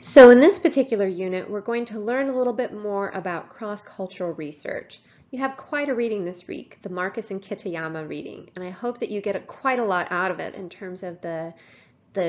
So in this particular unit, we're going to learn a little bit more about cross-cultural research. You have quite a reading this week, the Marcus and Kitayama reading, and I hope that you get quite a lot out of it in terms of the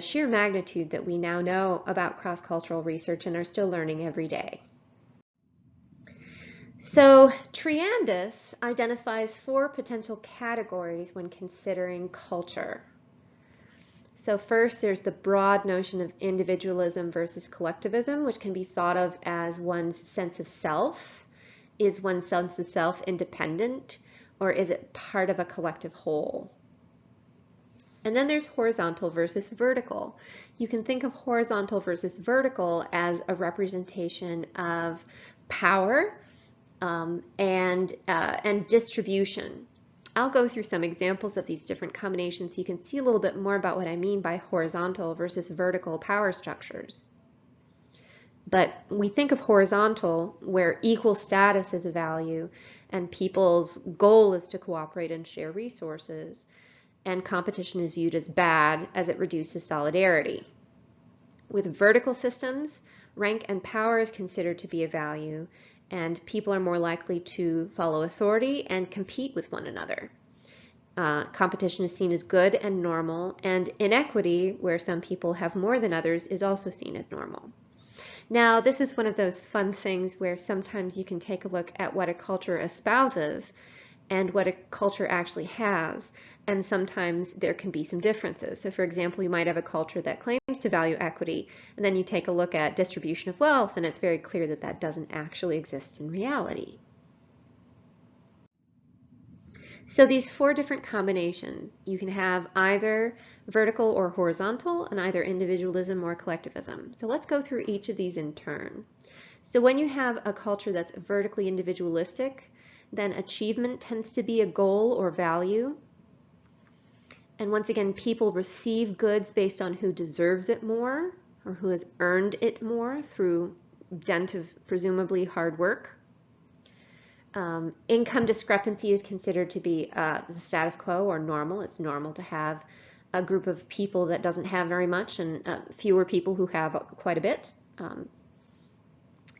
sheer magnitude that we now know about cross-cultural research and are still learning every day. So Triandus identifies 4 potential categories when considering culture. So first, there's the broad notion of individualism versus collectivism, which can be thought of as one's sense of self. Is one's sense of self independent, or is it part of a collective whole? And then there's horizontal versus vertical. You can think of horizontal versus vertical as a representation of power and distribution. I'll go through some examples of these different combinations so you can see a little bit more about what I mean by horizontal versus vertical power structures. But we think of horizontal where equal status is a value and people's goal is to cooperate and share resources, and competition is viewed as bad as it reduces solidarity. With vertical systems, rank and power is considered to be a value, and people are more likely to follow authority and compete with one another. Competition is seen as good and normal, and inequity, where some people have more than others, is also seen as normal. Now, this is one of those fun things where sometimes you can take a look at what a culture espouses and what a culture actually has, and sometimes there can be some differences. So for example, you might have a culture that claims to value equity, and then you take a look at distribution of wealth, and it's very clear that that doesn't actually exist in reality. So these 4 different combinations, you can have either vertical or horizontal, and either individualism or collectivism. So let's go through each of these in turn. So when you have a culture that's vertically individualistic, then achievement tends to be a goal or value. And once again, people receive goods based on who deserves it more or who has earned it more through dint of presumably hard work. Income discrepancy is considered to be the status quo or normal. It's normal to have a group of people that doesn't have very much and fewer people who have quite a bit.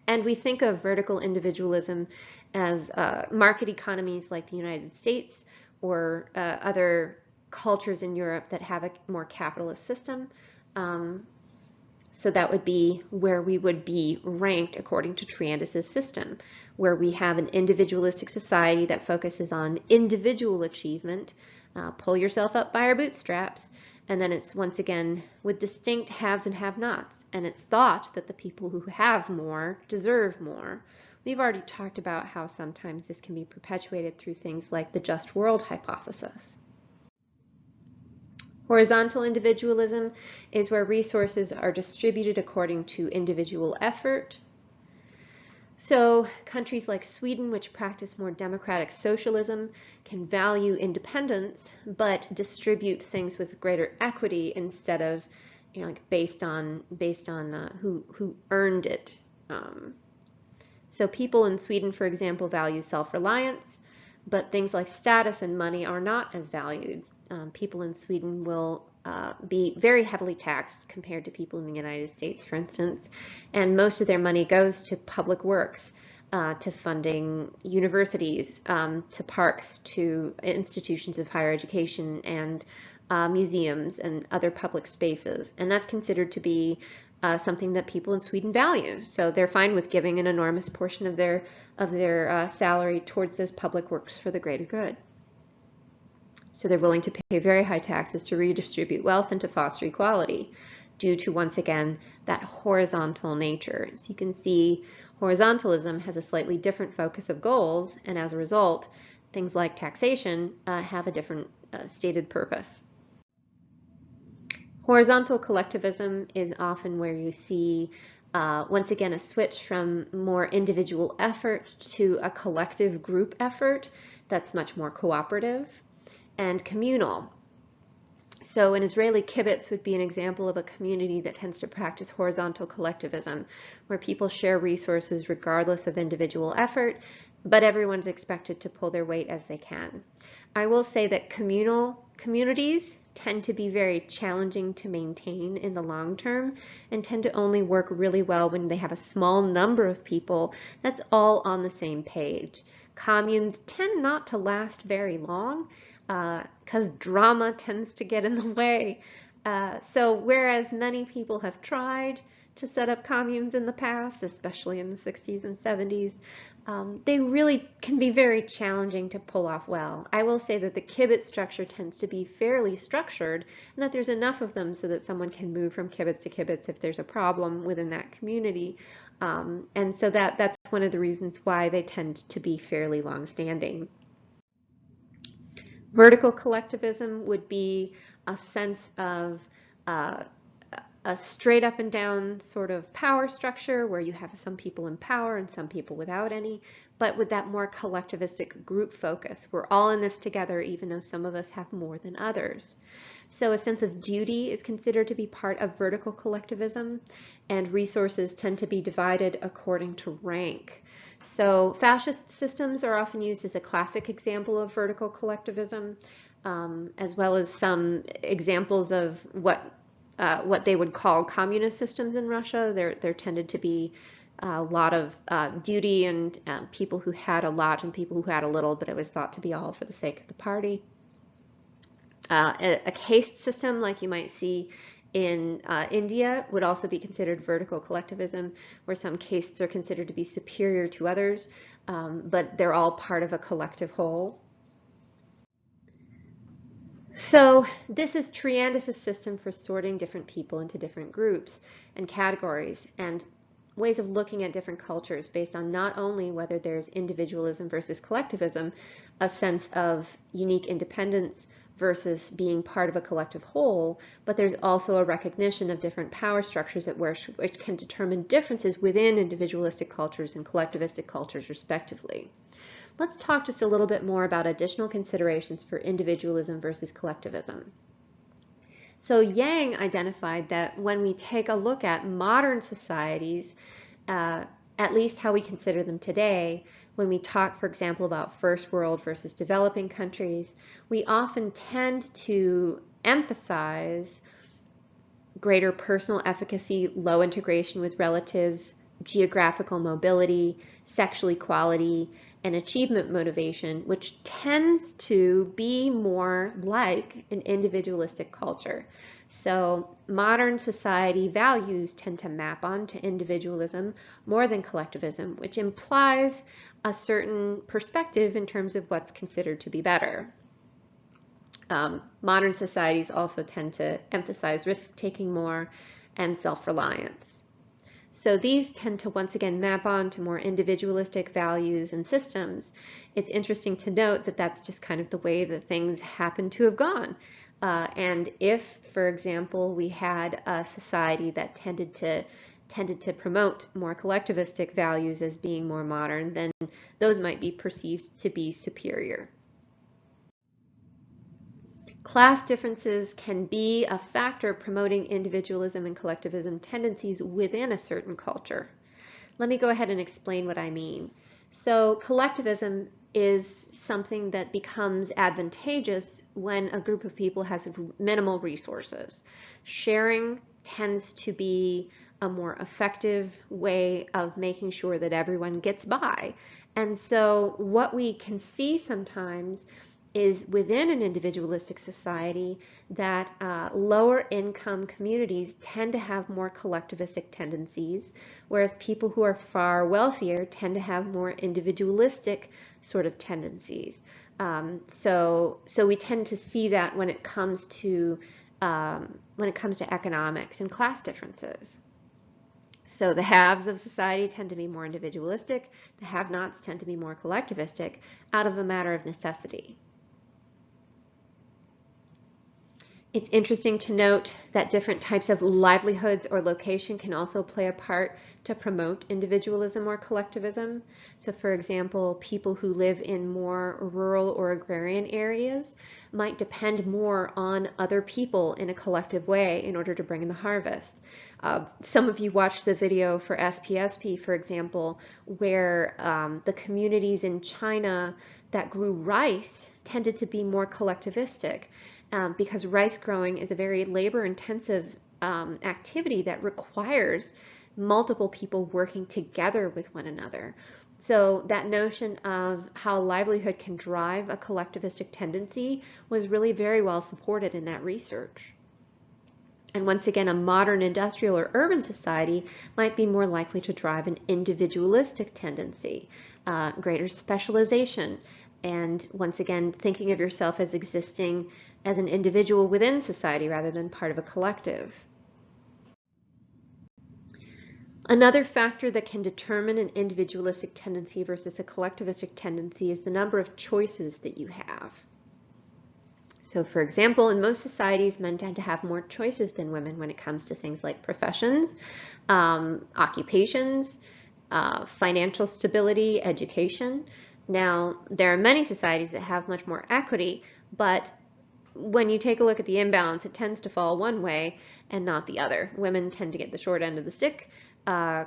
And we think of vertical individualism as market economies like the United States or other cultures in Europe that have a more capitalist system. So that would be where we would be ranked according to Triandus's system, where we have an individualistic society that focuses on individual achievement, pull yourself up by your bootstraps, and then it's once again with distinct haves and have-nots, and it's thought that the people who have more deserve more. We've already talked about how sometimes this can be perpetuated through things like the just world hypothesis. Horizontal individualism is where resources are distributed according to individual effort. So countries like Sweden, which practice more democratic socialism, can value independence but distribute things with greater equity instead of, like based on who earned it. So people in Sweden, for example, value self-reliance, but things like status and money are not as valued. People in Sweden will be very heavily taxed compared to people in the United States, for instance, and most of their money goes to public works, to funding universities, to parks, to institutions of higher education, and museums and other public spaces. And that's considered to be something that people in Sweden value. So they're fine with giving an enormous portion of their salary towards those public works for the greater good. So they're willing to pay very high taxes to redistribute wealth and to foster equality due to, once again, that horizontal nature. So you can see horizontalism has a slightly different focus of goals, and as a result, things like taxation have a different stated purpose. Horizontal collectivism is often where you see, once again, a switch from more individual effort to a collective group effort that's much more cooperative and communal. So an Israeli kibbutz would be an example of a community that tends to practice horizontal collectivism, where people share resources regardless of individual effort, but everyone's expected to pull their weight as they can. I will say that communal communities tend to be very challenging to maintain in the long term and tend to only work really well when they have a small number of people that's all on the same page. Communes tend not to last very long because drama tends to get in the way. So whereas many people have tried to set up communes in the past, especially in the 60s and 70s, they really can be very challenging to pull off well. I will say that the kibbutz structure tends to be fairly structured and that there's enough of them so that someone can move from kibbutz to kibbutz if there's a problem within that community. And so that's one of the reasons why they tend to be fairly long-standing. Vertical collectivism would be a sense of a straight up and down sort of power structure where you have some people in power and some people without any, but with that more collectivistic group focus. We're all in this together, even though some of us have more than others. So a sense of duty is considered to be part of vertical collectivism, and resources tend to be divided according to rank. So fascist systems are often used as a classic example of vertical collectivism, as well as some examples of what they would call communist systems in Russia. There tended to be a lot of duty and people who had a lot and people who had a little, but it was thought to be all for the sake of the party. A caste system, like you might see in India, would also be considered vertical collectivism, where some castes are considered to be superior to others, but they're all part of a collective whole. So this is Triandis' system for sorting different people into different groups and categories and ways of looking at different cultures based on not only whether there's individualism versus collectivism, a sense of unique independence versus being part of a collective whole, but there's also a recognition of different power structures at which can determine differences within individualistic cultures and collectivistic cultures respectively. Let's talk just a little bit more about additional considerations for individualism versus collectivism. So Yang identified that when we take a look at modern societies, at least how we consider them today, when we talk, for example, about first world versus developing countries, we often tend to emphasize greater personal efficacy, low integration with relatives, geographical mobility, sexual equality, and achievement motivation, which tends to be more like an individualistic culture. So modern society values tend to map onto individualism more than collectivism, which implies a certain perspective in terms of what's considered to be better. Modern societies also tend to emphasize risk-taking more and self-reliance. So these tend to once again map on to more individualistic values and systems. It's interesting to note that that's just kind of the way that things happen to have gone. And if, for example, we had a society that tended to promote more collectivistic values as being more modern, then those might be perceived to be superior. Class differences can be a factor promoting individualism and collectivism tendencies within a certain culture. Let me go ahead and explain what I mean. So collectivism is something that becomes advantageous when a group of people has minimal resources. Sharing tends to be a more effective way of making sure that everyone gets by. And so what we can see sometimes is within an individualistic society that lower income communities tend to have more collectivistic tendencies, whereas people who are far wealthier tend to have more individualistic sort of tendencies. So we tend to see that when it comes to economics and class differences. So the haves of society tend to be more individualistic, the have-nots tend to be more collectivistic out of a matter of necessity. It's interesting to note that different types of livelihoods or location can also play a part to promote individualism or collectivism. So for example, people who live in more rural or agrarian areas might depend more on other people in a collective way in order to bring in the harvest. Some of you watched the video for SPSP, for example, where the communities in China that grew rice tended to be more collectivistic. because rice growing is a very labor-intensive activity that requires multiple people working together with one another. So that notion of how livelihood can drive a collectivistic tendency was really very well supported in that research. And once again, a modern industrial or urban society might be more likely to drive an individualistic tendency, greater specialization, and once again, thinking of yourself as existing as an individual within society rather than part of a collective. Another factor that can determine an individualistic tendency versus a collectivistic tendency is the number of choices that you have. So for example, in most societies, men tend to have more choices than women when it comes to things like professions, occupations, financial stability, education. Now, there are many societies that have much more equity, but when you take a look at the imbalance, it tends to fall one way and not the other. Women tend to get the short end of the stick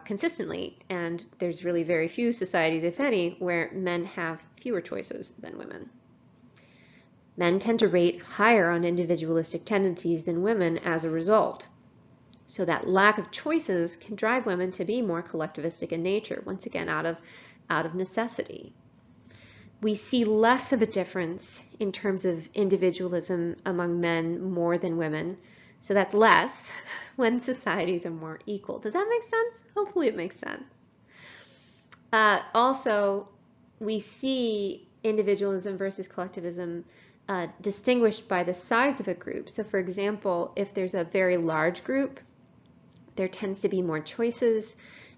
consistently, and there's really very few societies, if any, where men have fewer choices than women. Men tend to rate higher on individualistic tendencies than women as a result. So that lack of choices can drive women to be more collectivistic in nature, once again, out of necessity. We see less of a difference in terms of individualism among men more than women. So that's less when societies are more equal. Does that make sense? Hopefully it makes sense. Also, we see individualism versus collectivism distinguished by the size of a group. So for example, if there's a very large group, there tends to be more choices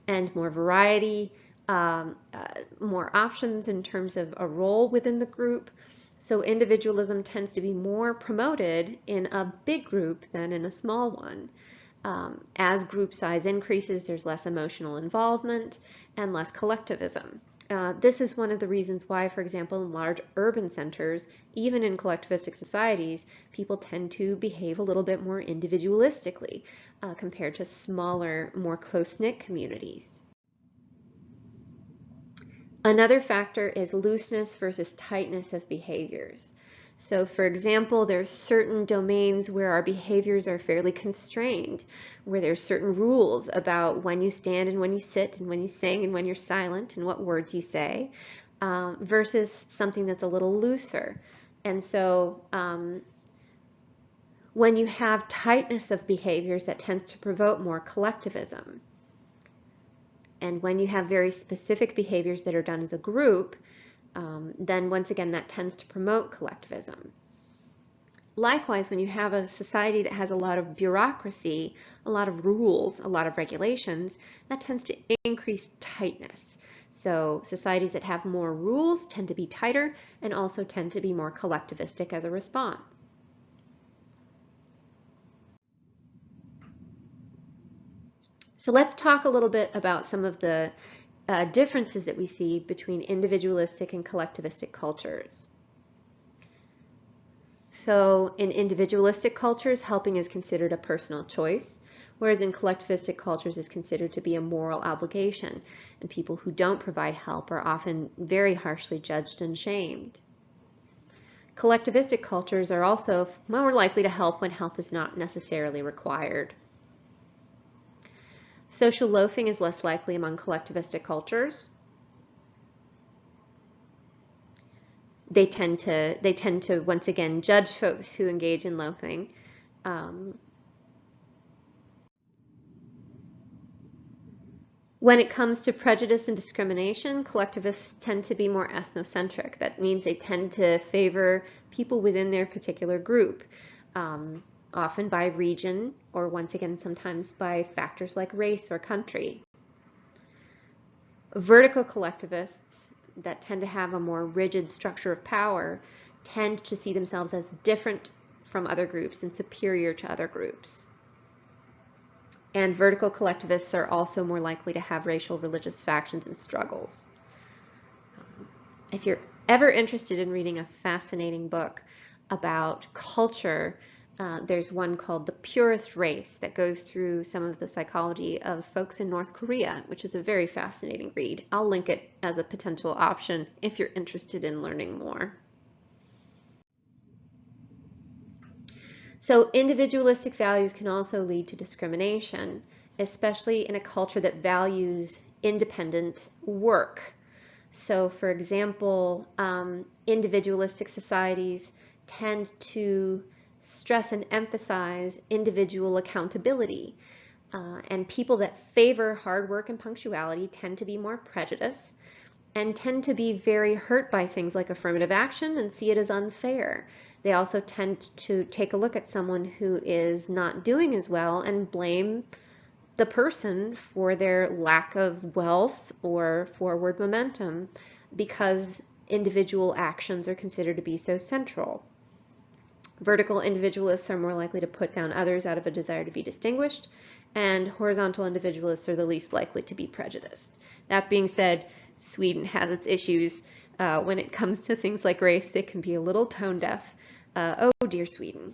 and more variety, more options in terms of a role within the group. So individualism tends to be more promoted in a big group than in a small one. As group size increases, there's less emotional involvement and less collectivism. This is one of the reasons why, for example, in large urban centers, even in collectivistic societies, people tend to behave a little bit more individualistically compared to smaller, more close-knit communities. Another factor is looseness versus tightness of behaviors. So for example, there's certain domains where our behaviors are fairly constrained, where there's certain rules about when you stand and when you sit and when you sing and when you're silent and what words you say, versus something that's a little looser. And so when you have tightness of behaviors, that tends to provoke more collectivism. And when you have very specific behaviors that are done as a group, then once again, that tends to promote collectivism. Likewise, when you have a society that has a lot of bureaucracy, a lot of rules, a lot of regulations, that tends to increase tightness. So societies that have more rules tend to be tighter and also tend to be more collectivistic as a response. So let's talk a little bit about some of the differences that we see between individualistic and collectivistic cultures. So in individualistic cultures, helping is considered a personal choice, whereas in collectivistic cultures is considered to be a moral obligation, and people who don't provide help are often very harshly judged and shamed. Collectivistic cultures are also more likely to help when help is not necessarily required. Social loafing is less likely among collectivistic cultures. They tend to once again judge folks who engage in loafing. When it comes to prejudice and discrimination, collectivists tend to be more ethnocentric. That means they tend to favor people within their particular group, often by region, or once again, sometimes by factors like race or country. Vertical collectivists that tend to have a more rigid structure of power tend to see themselves as different from other groups and superior to other groups. And vertical collectivists are also more likely to have racial, religious factions and struggles. If you're ever interested in reading a fascinating book about culture, there's one called The Purest Race that goes through some of the psychology of folks in North Korea, which is a very fascinating read. I'll link it as a potential option if you're interested in learning more. So individualistic values can also lead to discrimination, especially in a culture that values independent work. So for example, individualistic societies tend to stress and emphasize individual accountability. And people that favor hard work and punctuality tend to be more prejudiced and tend to be very hurt by things like affirmative action and see it as unfair. They also tend to take a look at someone who is not doing as well and blame the person for their lack of wealth or forward momentum because individual actions are considered to be so central. Vertical individualists are more likely to put down others out of a desire to be distinguished, and horizontal individualists are the least likely to be prejudiced. That being said, Sweden has its issues when it comes to things like race. They can be a little tone deaf. Oh dear, Sweden.